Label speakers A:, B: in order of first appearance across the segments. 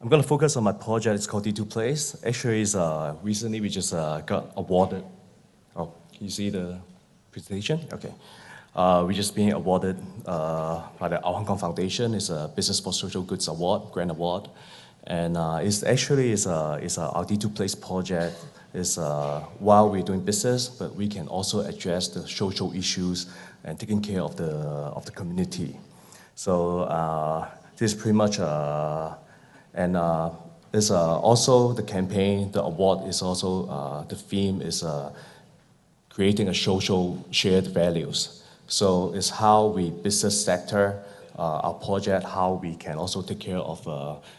A: I'm going to focus on my project. It's called D2 Place. Actually, recently we just got awarded. Oh, can you see the presentation? Okay. We just being awarded by the Our Hong Kong Foundation. It's a Business for Social Goods Award, Grand Award. And it's actually our D2 Place project. Is while we're doing business, but we can also address the social issues and taking care of the community. So this is pretty much and it's also the campaign, the award is also, the theme is creating a social shared values. So it's how we business sector, our project, how we can also take care of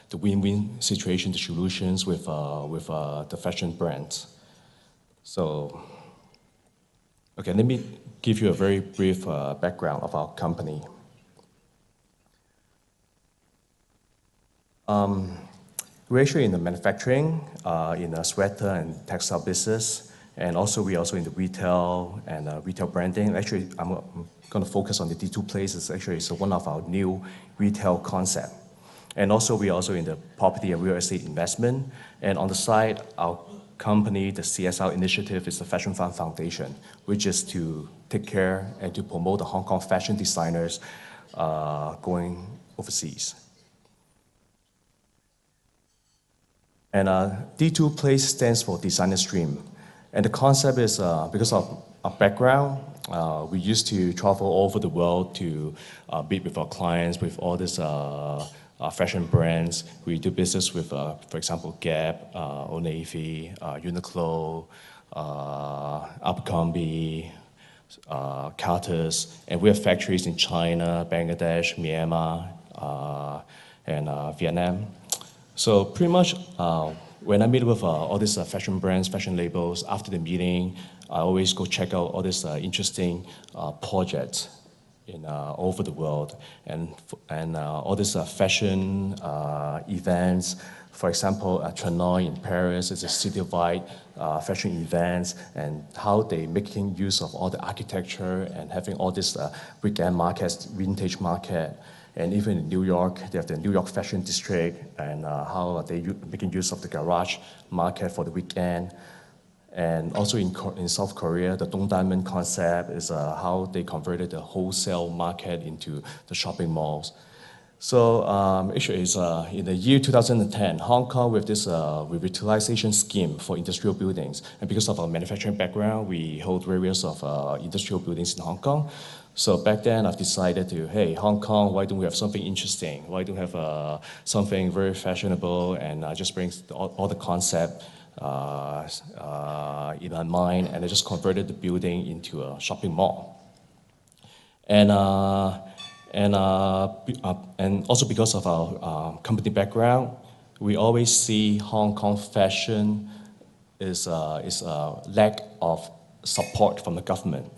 A: the win-win situation, the solutions with the fashion brands. So, okay, let me give you a very brief background of our company. We're actually in the manufacturing, in the sweater and textile business, and we also in the retail and retail branding. Actually, I'm going to focus on the D2 Place. It's one of our new retail concept. And also, we're also in the property and real estate investment. And on the side, our company, the CSR initiative, is the Fashion Fund Foundation, which is to take care and to promote the Hong Kong fashion designers going overseas. And D2 Place stands for Designer Stream. And the concept is because of our background, we used to travel all over the world to meet with our clients, with all these fashion brands. We do business with, for example, Gap, Old Navy, Uniqlo, Abercrombie, Carter's, and we have factories in China, Bangladesh, Myanmar, and Vietnam. So pretty much, when I meet with all these fashion brands, fashion labels, after the meeting, I always go check out all these interesting projects in all over the world, and all these fashion events. For example, Trenoy in Paris is a city-wide fashion events, and how they making use of all the architecture and having all this weekend markets, vintage market. And even in New York, they have the New York Fashion District, and how are they making use of the garage market for the weekend. And also in South Korea, the Dongdaemun concept is how they converted the wholesale market into the shopping malls. So actually, it's in the year 2010, Hong Kong with this revitalization scheme for industrial buildings. And because of our manufacturing background, we hold various of industrial buildings in Hong Kong. So back then, I've decided to, hey, Hong Kong, why don't we have something interesting? Why don't we have something very fashionable and just brings all the concept in my mind, and I just converted the building into a shopping mall. And also because of our company background, we always see Hong Kong fashion is a lack of support from the government.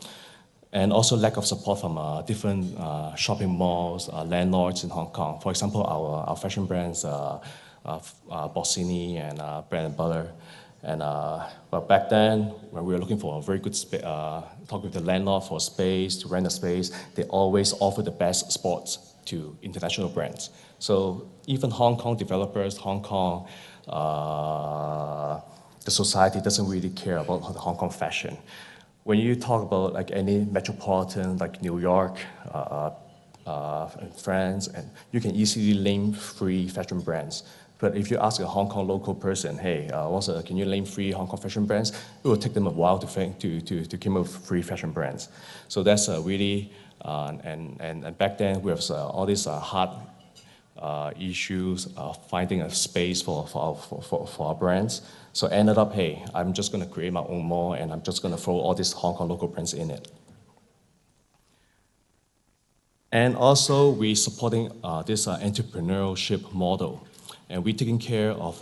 A: And also lack of support from different shopping malls, landlords in Hong Kong. For example, our fashion brands, Bossini and Bread & Butter. And but back then, when we were looking for a very good space, talk with the landlord for space, to rent a space, they always offer the best spots to international brands. So even Hong Kong developers, Hong Kong, the society doesn't really care about the Hong Kong fashion. When you talk about like any metropolitan, like New York, and France, and you can easily name 3 fashion brands. But if you ask a Hong Kong local person, hey, can you name 3 Hong Kong fashion brands? It will take them a while to come up with 3 fashion brands. So that's really, and back then we have all these hard issues finding a space for our brands. So I ended up, hey, I'm just going to create my own mall, and I'm just going to throw all these Hong Kong local brands in it. And also, we're supporting this entrepreneurship model. And we're taking care of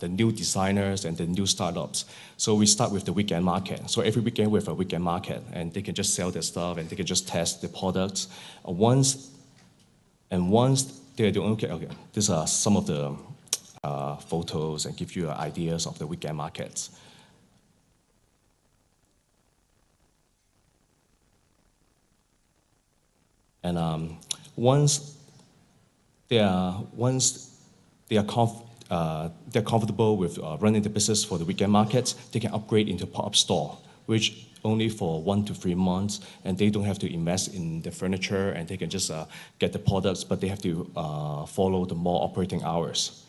A: the new designers and the new startups. So we start with the weekend market. So every weekend we have a weekend market, and they can just sell their stuff, and they can just test the products. Once they're doing, okay, these are some of the photos and give you ideas of the weekend markets. And once they are they're comfortable with running the business for the weekend markets, they can upgrade into pop-up store, which only for 1 to 3 months, and they don't have to invest in the furniture, and they can just get the products, but they have to follow the mall operating hours.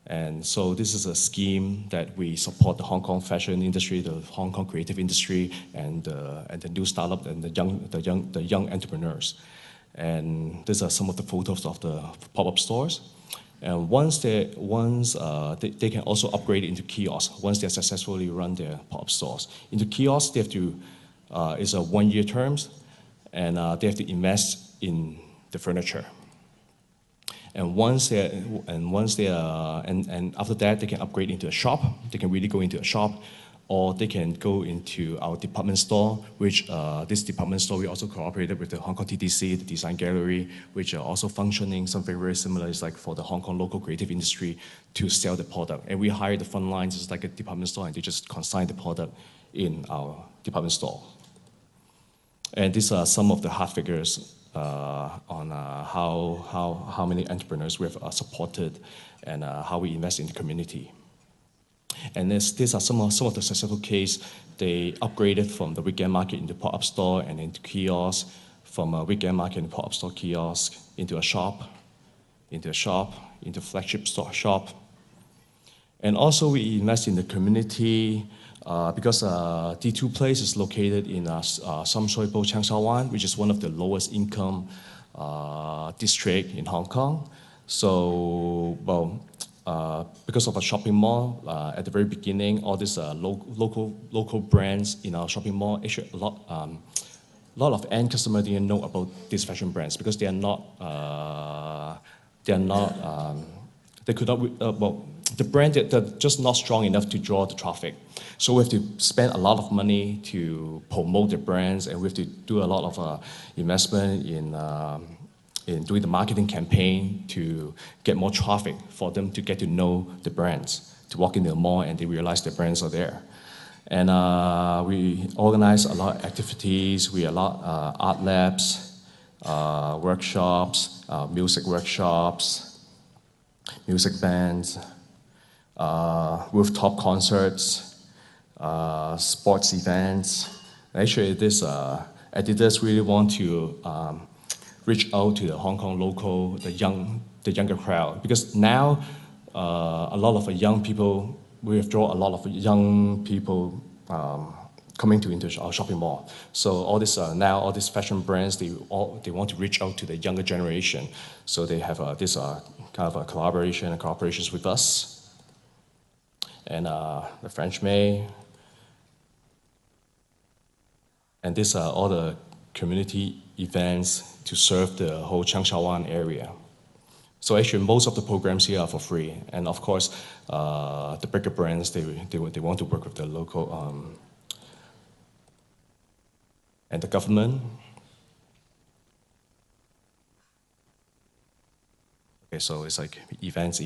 A: And so this is a scheme that we support the Hong Kong fashion industry, the Hong Kong creative industry, and the new startup and the young entrepreneurs. And these are some of the photos of the pop-up stores. And they can also upgrade into kiosks once they successfully run their pop-up stores. Into kiosks, they have to, it's a 1 year terms, and they have to invest in the furniture. And after that, they can upgrade into a shop. They can really go into a shop, or they can go into our department store, which this department store, we also cooperated with the Hong Kong TDC, the Design Gallery, which are also functioning something very similar. It's like for the Hong Kong local creative industry to sell the product. And we hire the front lines, it's like a department store, and they just consign the product in our department store. And these are some of the hard figures on how many entrepreneurs we have supported and how we invest in the community. And these are some of the successful cases. They upgraded from the weekend market into pop-up store and into kiosk, from a weekend market and pop-up store kiosk into a shop, into flagship store shop. And also we invest in the community because D2 Place is located in Sam Shui Po Cheung Sha Wan, which is one of the lowest income district in Hong Kong. So, because of a shopping mall, at the very beginning, all these local brands in our shopping mall, actually a lot of end customers didn't know about these fashion brands because they could not, the brand, they're just not strong enough to draw the traffic. So we have to spend a lot of money to promote the brands, and we have to do a lot of investment in doing the marketing campaign to get more traffic for them to get to know the brands, to walk into the mall and they realize the brands are there. And we organize a lot of activities. We allow art labs, workshops, music workshops, music bands, rooftop concerts, sports events. Actually, this Adidas really want to reach out to the Hong Kong local, the younger crowd, because now a lot of young people, we have drawn a lot of young people coming into our shopping mall. So all this now all these fashion brands, they want to reach out to the younger generation. So they have this kind of a collaboration and cooperations with us and the French May. And these are all the community events to serve the whole Cheung Sha Wan area. So actually, most of the programs here are for free. And of course, the bigger brands, they want to work with the local and the government. Okay, so it's like events.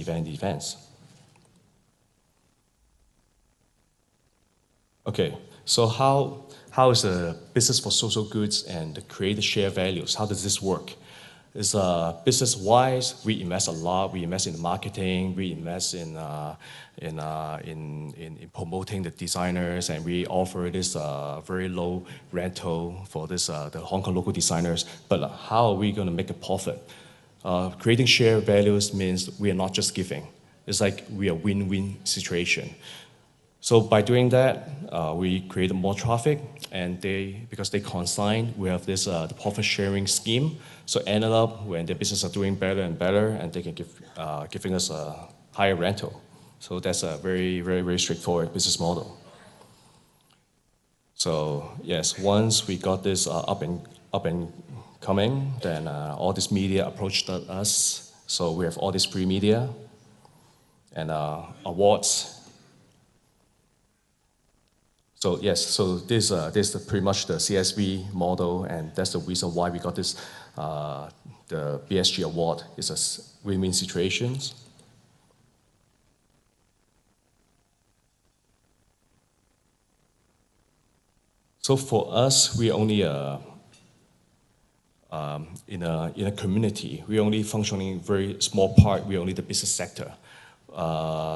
A: Okay, so how is the business for social goods and create the shared values? How does this work? Is business-wise, we invest a lot. We invest in marketing. We invest in promoting the designers, and we offer this very low rental for this the Hong Kong local designers. But how are we going to make a profit? Creating shared values means we are not just giving. It's like we are win-win situation. So by doing that, we create more traffic, and because they consign, we have this the profit sharing scheme. So ended up when their business are doing better and better, and they can giving us a higher rental. So that's a very, very, very straightforward business model. So yes, once we got this up and coming, then all this media approached us. So we have all this free media and awards. So yes, so this is pretty much the CSV model, and that's the reason why we got this, the BSG award. It's a win-win situations. So for us, we only in a community. We're only functioning very small part. We're only the business sector.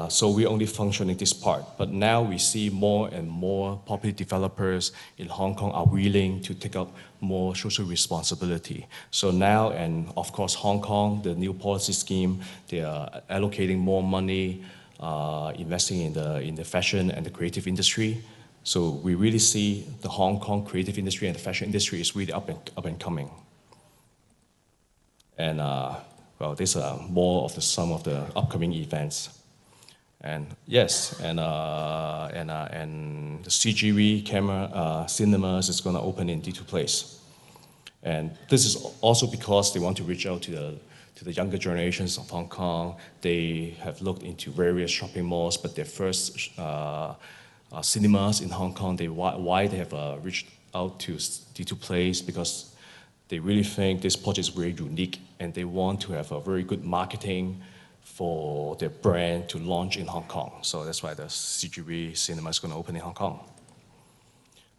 A: So we only function in this part. But now we see more and more property developers in Hong Kong are willing to take up more social responsibility. So now, and of course, Hong Kong, the new policy scheme, they are allocating more money, investing in the fashion and the creative industry. So we really see the Hong Kong creative industry and the fashion industry is really up and coming. And well, these are more of some of the upcoming events. And yes, and the CGV camera cinemas is going to open in D2 Place. And this is also because they want to reach out to the younger generations of Hong Kong. They have looked into various shopping malls, but their first cinemas in Hong Kong, why they have reached out to D2 Place, because they really think this project is very unique and they want to have a very good marketing for their brand to launch in Hong Kong. So that's why the CGV cinema is going to open in Hong Kong.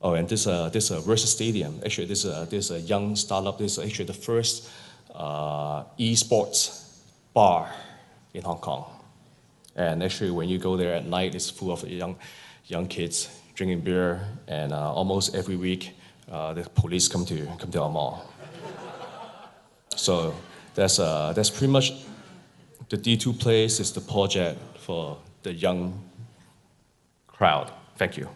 A: Oh, and this Versus Stadium, actually this is a young startup. This is actually the first esports bar in Hong Kong. And actually when you go there at night, it's full of young kids drinking beer, and almost every week the police come to our mall. So that's pretty much the D2 Place is the project for the young crowd. Thank you.